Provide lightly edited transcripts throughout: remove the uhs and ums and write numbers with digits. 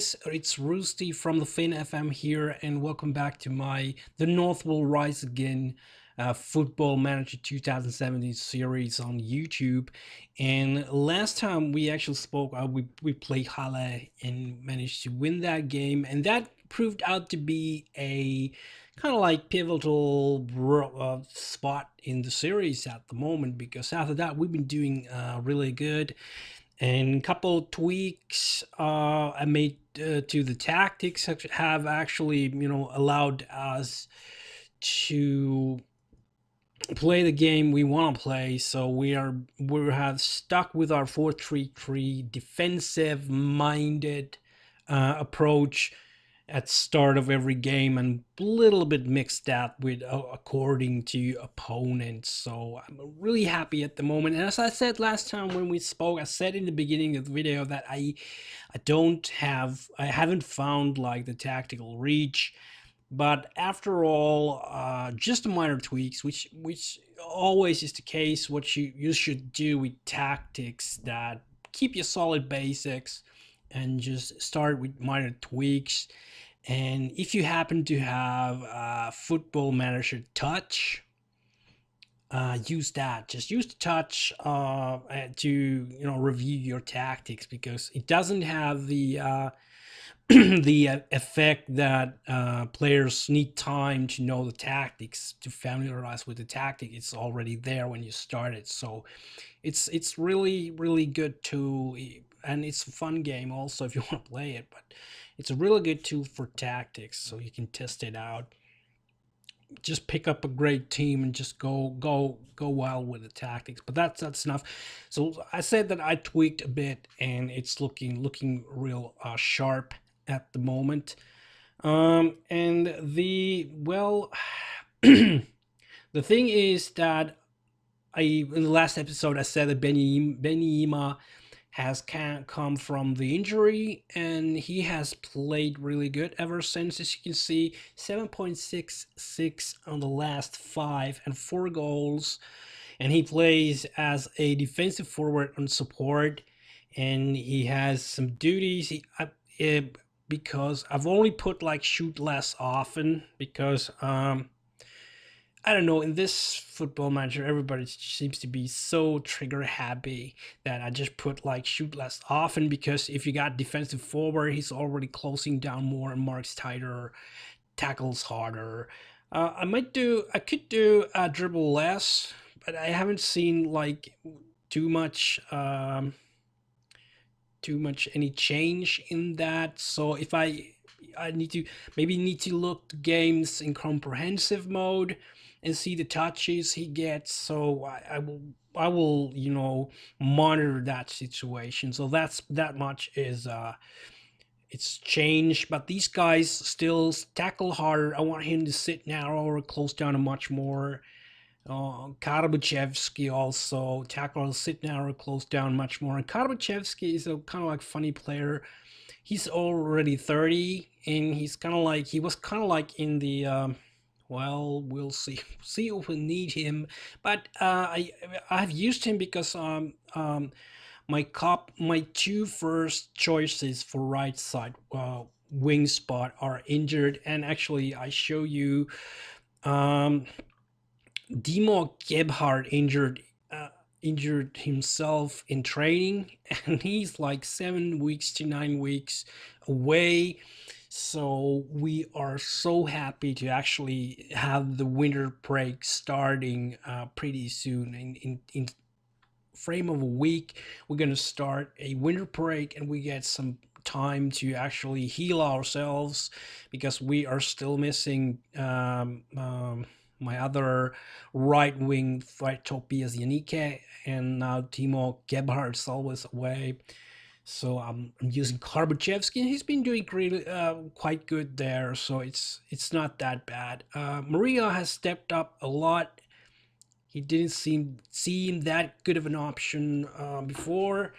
guys, it's Roosty from the Fin FM here, and welcome back to my The North Will Rise Again Football Manager 2017 series on YouTube. And last time we actually spoke, we played Halle and managed to win that game, and that proved out to be a kind of like pivotal spot in the series at the moment, because after that we've been doing really good, and a couple tweaks I made to the tactics have actually, allowed us to play the game we want to play. So we have stuck with our 4-3-3 defensive minded approach at start of every game, and a little bit mixed that with according to opponents. So I'm really happy at the moment. And as I said last time when we spoke, I said in the beginning of the video that I haven't found like the tactical reach. But after all, just minor tweaks, which always is the case. What you should do with tactics, that keep your solid basics and just start with minor tweaks. And if you happen to have Football Manager Touch, use that. Just use the touch to review your tactics, because it doesn't have the the effect that players need time to know the tactics, to familiarize with the tactic. It's already there when you start it. So it's really good tool, and it's a fun game also if you want to play it. But it's a really good tool for tactics, so you can test it out. Just pick up a great team and just go wild with the tactics. But that's enough. So I said that I tweaked a bit, and it's looking real sharp at the moment. And the thing is that in the last episode I said that Benny Ima has come from the injury, and he has played really good ever since. As you can see, 7.66 on the last 5 and 4 goals, and he plays as a defensive forward on support, and he has some duties. Because I've only put like shoot less often, because I don't know, in this Football Manager, everybody seems to be so trigger happy that I just put like shoot less often, because if you got defensive forward, he's already closing down more and marks tighter, tackles harder. I could do a dribble less, but I haven't seen like too much, any change in that. So if I need to look the games in comprehensive mode and see the touches he gets. So I will monitor that situation. So that much is it's changed. But these guys still tackle harder. I want him to sit narrow or close down a much more. Karabachevsky also tackle sit narrow, close down much more. And Karabachevsky is a kind of like funny player. He's already 30, and he was kind of like in the well, we'll see if we need him. But I've used him because my two first choices for right side wing spot are injured, and actually I show you Demo Gebhardt injured himself in training, and he's like 7 weeks to 9 weeks away. So we are so happy to actually have the winter break starting pretty soon. In frame of a week, we're gonna start a winter break, and we get some time to actually heal ourselves, because we are still missing my other right wing right Tobias Yannicke, and now Timo Gebhardt's always away. So I'm using Karbachevsky, and he's been doing quite good there. So it's not that bad. Maria has stepped up a lot. He didn't seem that good of an option before,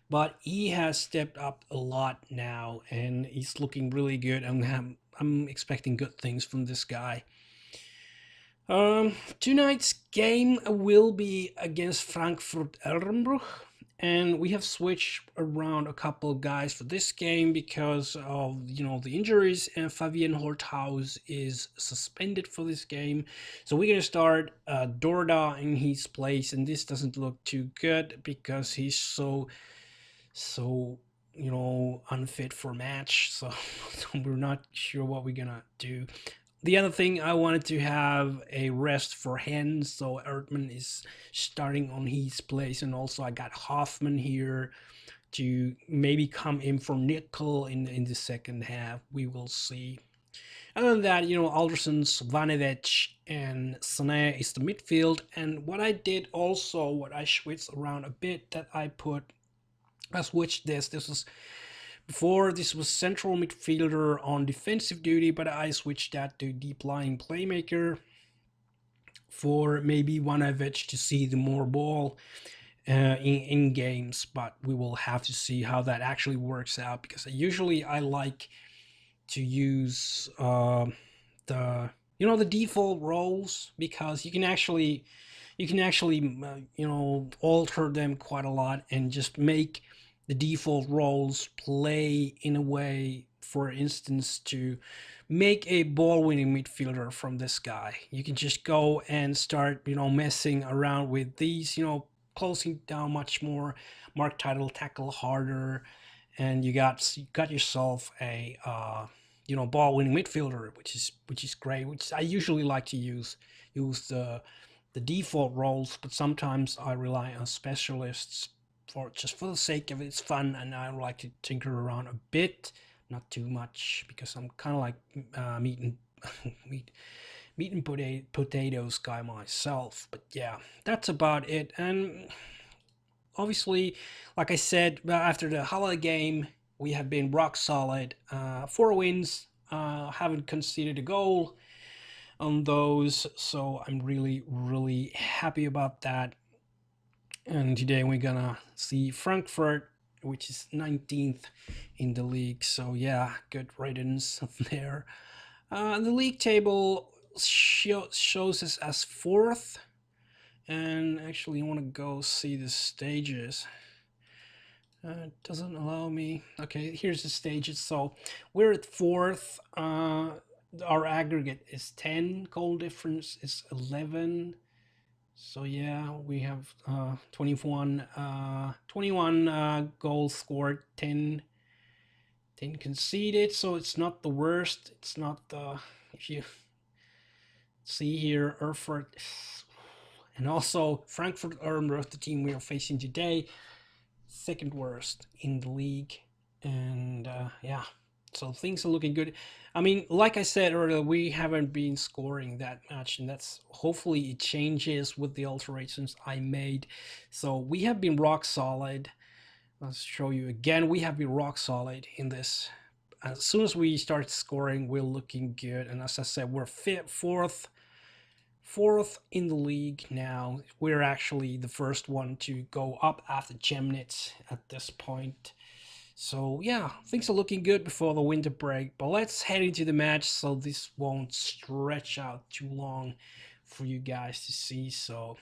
but he has stepped up a lot now, and he's looking really good. I'm expecting good things from this guy. Tonight's game will be against Frankfurt Elrenbruch, and we have switched around a couple of guys for this game because of the injuries, and Fabian Holthaus is suspended for this game. So we're gonna start Dorda in his place, and this doesn't look too good because he's so unfit for match. So, so we're not sure what we're gonna do. The other thing, I wanted to have a rest for Hansa, so Erdmann is starting on his place, and also I got Hoffman here to maybe come in for nickel in the second half. We will see. Other than that, Alderson, Svanovic, and Sané is the midfield. And what I did also, what I switched around a bit, that I switched this. This was before, this was central midfielder on defensive duty, but I switched that to deep lying playmaker for maybe Vanovic to see the more ball in games. But we will have to see how that actually works out, because usually I like to use the the default roles, because you can actually alter them quite a lot and just make the default roles play in a way, for instance, to make a ball winning midfielder from this guy. You can just go and start messing around with these, closing down much more, mark title, tackle harder, and you got yourself a ball winning midfielder, which is great, which I usually like to use the default roles, but sometimes I rely on specialists for the sake of it's fun, and I like to tinker around a bit, not too much, because I'm kind of like meat and meat, meat and potatoes guy myself. But yeah, that's about it. And obviously, like I said, after the Hala game, we have been rock solid. 4 wins, haven't conceded a goal on those, so I'm really, really happy about that. And today we're gonna see Frankfurt, which is 19th in the league. So yeah, good riddance there. The league table shows us as fourth, and actually, I want to go see the stages. It doesn't allow me. Okay, here's the stages. So we're at fourth. Our aggregate is 10. Goal difference is 11. So yeah, we have 21 goals scored, 10 conceded. So it's not the worst. It's not the, if you see here, Erfurt, and also Frankfurt Erfurt, the team we are facing today, second worst in the league. And yeah, so things are looking good. I mean, like I said earlier, we haven't been scoring that much, and that's hopefully it changes with the alterations I made. So we have been rock solid. Let's show you again. We have been rock solid in this. As soon as we start scoring, we're looking good. And as I said, we're fourth in the league now. We're actually the first one to go up after Chemnitz at this point. So yeah, things are looking good before the winter break, but let's head into the match so this won't stretch out too long for you guys to see. So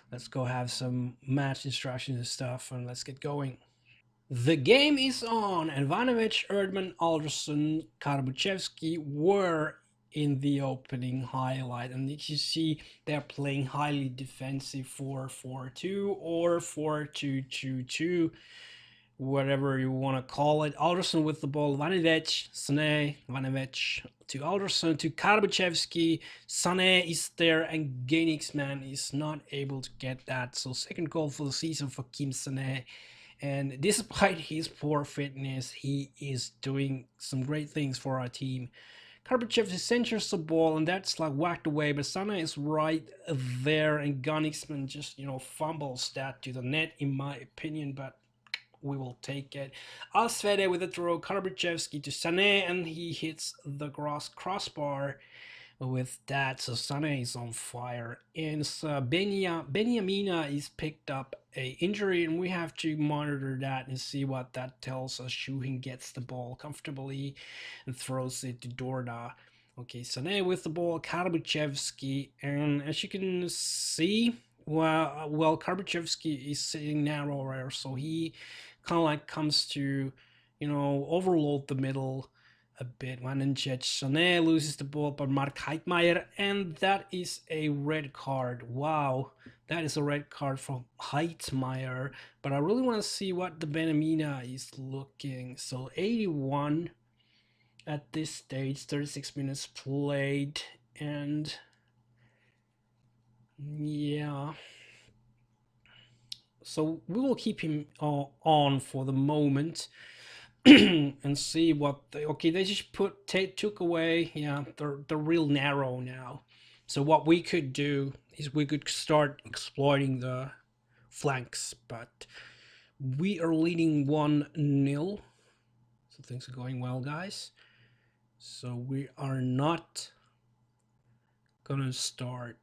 let's go have some match instructions and stuff, and let's get going. The game is on, and Ivanovic, Erdmann, Alderson, Karabuchevsky were in the opening highlight, and you see they're playing highly defensive 4-4-2 or 4-2-2-2, whatever you want to call it. Alderson with the ball, Vanovic, Sané, Vanovic to Alderson to Karabuchevsky. Sané is there, and Genixman is not able to get that. So second goal for the season for Kim Sané. And despite his poor fitness, he is doing some great things for our team. Karabuchevsky centers the ball, and that's like whacked away, but Sané is right there, and Genixman just fumbles that to the net, in my opinion, but we will take it. Alsvede with a throw, Karabuchevsky to Sané, and he hits the crossbar with that. So Sané is on fire. And Beniamina is picked up a injury, and we have to monitor that and see what that tells us. Shuhin gets the ball comfortably and throws it to Dorda. Okay, Sané with the ball, Karabuchevsky, and as you can see, well, Karbachevsky is sitting narrower, so he kind of like comes to, overload the middle a bit. Vandenchek Sané loses the ball, but Mark Heitmeier, and that is a red card. Wow, that is a red card from Heitmeier. But I really want to see what the Benamina is looking. So 81 at this stage, 36 minutes played, and yeah. So we will keep him on for the moment and see what okay, they just took away, yeah, they're real narrow now. So what we could do is we could start exploiting the flanks, but we are leading 1-0, so things are going well, guys. So we are not gonna start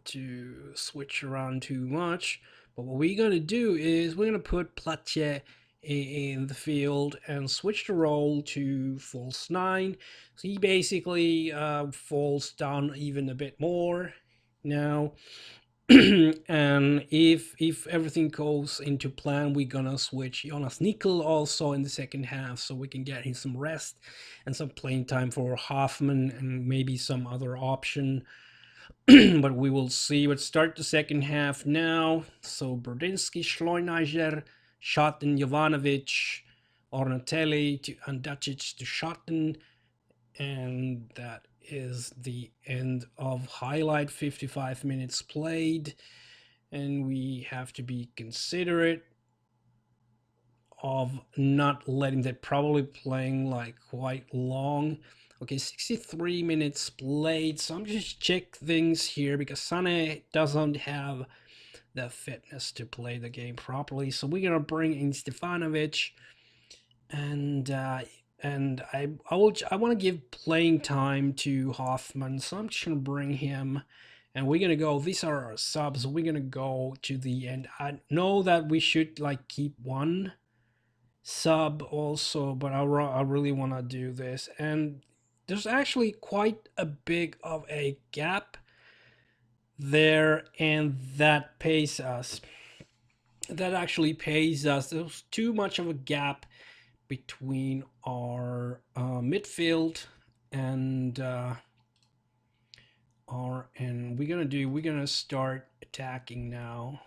to switch around too much. But what we're going to do is we're going to put Platje in the field and switch the role to false 9. So he basically falls down even a bit more now. And if everything goes into plan, we're gonna switch Jonas Nickel also in the second half, so we can get him some rest and some playing time for Hoffman and maybe some other option. But we will see. Let's start the second half now. So Brodinsky, Schleunager, Schotten, Jovanovic, Ornatelli to Andacic to Schotten. And that is the end of highlight. 55 minutes played. And we have to be considerate of not letting that, probably playing like quite long. Okay, 63 minutes played. So I'm just check things here because Sane doesn't have the fitness to play the game properly. So we're gonna bring in Stefanovic, and I want to give playing time to Hoffman. So I'm just gonna bring him. And we're gonna go. These are our subs. We're gonna go to the end. I know that we should like keep one sub also, but I really want to do this. And there's actually quite a big of a gap there, and that pays us. That actually pays us. There's too much of a gap between our midfield and we're gonna start attacking now.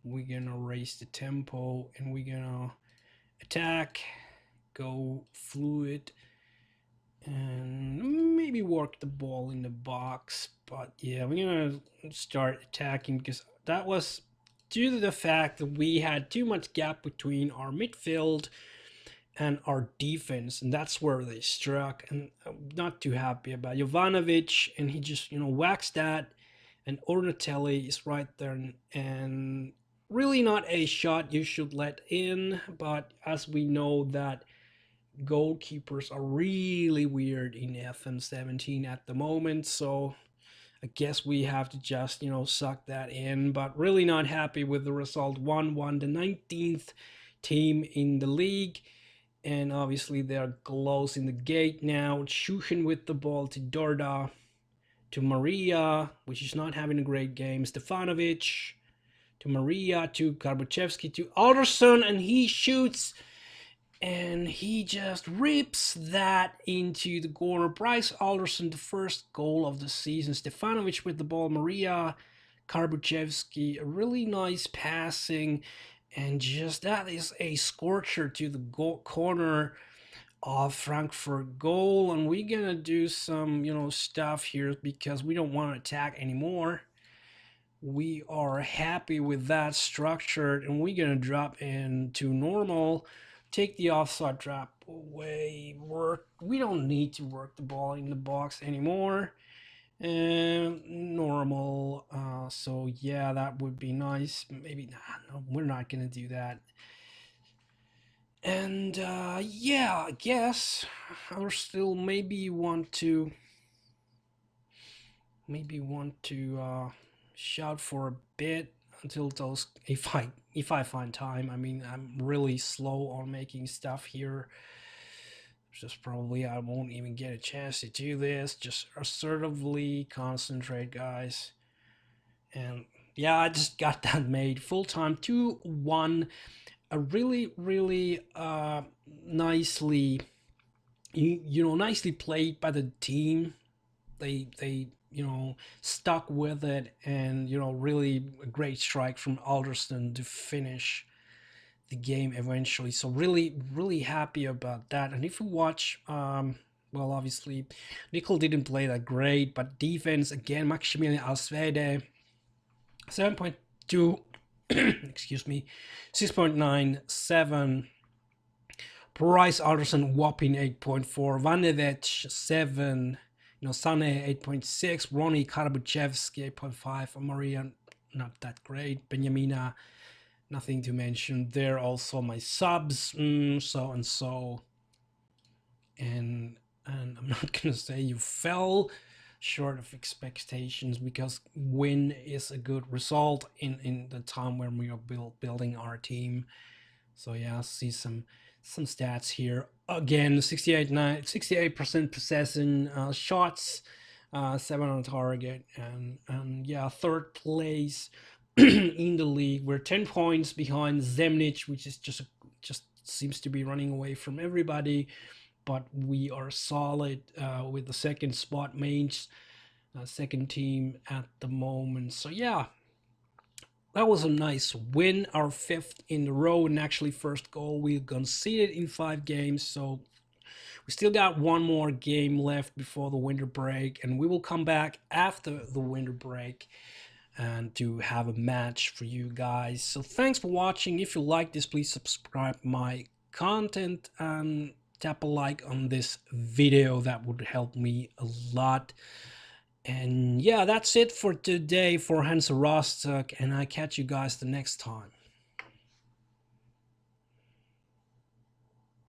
We're gonna raise the tempo and we're gonna attack, go fluid, and maybe work the ball in the box. But yeah, we're gonna start attacking because that was due to the fact that we had too much gap between our midfield and our defense, and that's where they struck. And I'm not too happy about Jovanovic, and he just waxed that, and Ornatelli is right there, and really not a shot you should let in. But as we know that goalkeepers are really weird in FM17 at the moment, so I guess we have to just suck that in. But really not happy with the result. 1-1, the 19th team in the league, and obviously they're closing the gate now. Schuchen with the ball to Dorda, to Maria, which is not having a great game. Stefanovic to Maria, to Karbachevsky, to Alderson, and he shoots, and he just rips that into the corner. Bryce Alderson, the first goal of the season. Stefanovic with the ball. Maria, Karbachevsky, a really nice passing, and just that is a scorcher to the corner of Frankfurt goal. And we're gonna do some stuff here because we don't want to attack anymore. We are happy with that structure, and we're gonna drop into normal, take the offside drop away, work. We don't need to work the ball in the box anymore. And normal. So yeah, that would be nice. Maybe no, we're not gonna do that. And yeah, I guess I'll still maybe want to shout for a bit until those, if I find time. I mean, I'm really slow on making stuff here. Just probably I won't even get a chance to do this. Just assertively concentrate, guys. And yeah, I just got that made full time 2-1. A really, really nicely, nicely played by the team. They stuck with it, and really a great strike from Alderston to finish the game eventually. So really, really happy about that. And if you watch, well, obviously, Nickel didn't play that great, but defense again, Maximilian Alswede, 7.2, excuse me, 6.97. Bryce Alderson whopping 8.4, Vanevich 7, Sane 8.6, Ronnie Karabuchevsky 8.5, Maria not that great, Benjamina nothing to mention there. Also my subs, so and so, and I'm not gonna say you fell short of expectations, because win is a good result in the time when we are building our team. So yeah, see some stats here. Again, 68% possession, shots, 7 on target, and yeah, third place in the league. We're 10 points behind Zemnic, which is just seems to be running away from everybody. But we are solid with the second spot, Mainz, second team at the moment. So yeah, that was a nice win, our 5th in a row, and actually first goal. We conceded in 5 games, so we still got one more game left before the winter break, and we will come back after the winter break and to have a match for you guys. So thanks for watching. If you like this, please subscribe my content and tap a like on this video. That would help me a lot. And yeah, that's it for today for Hansa Rostock, and I catch you guys the next time.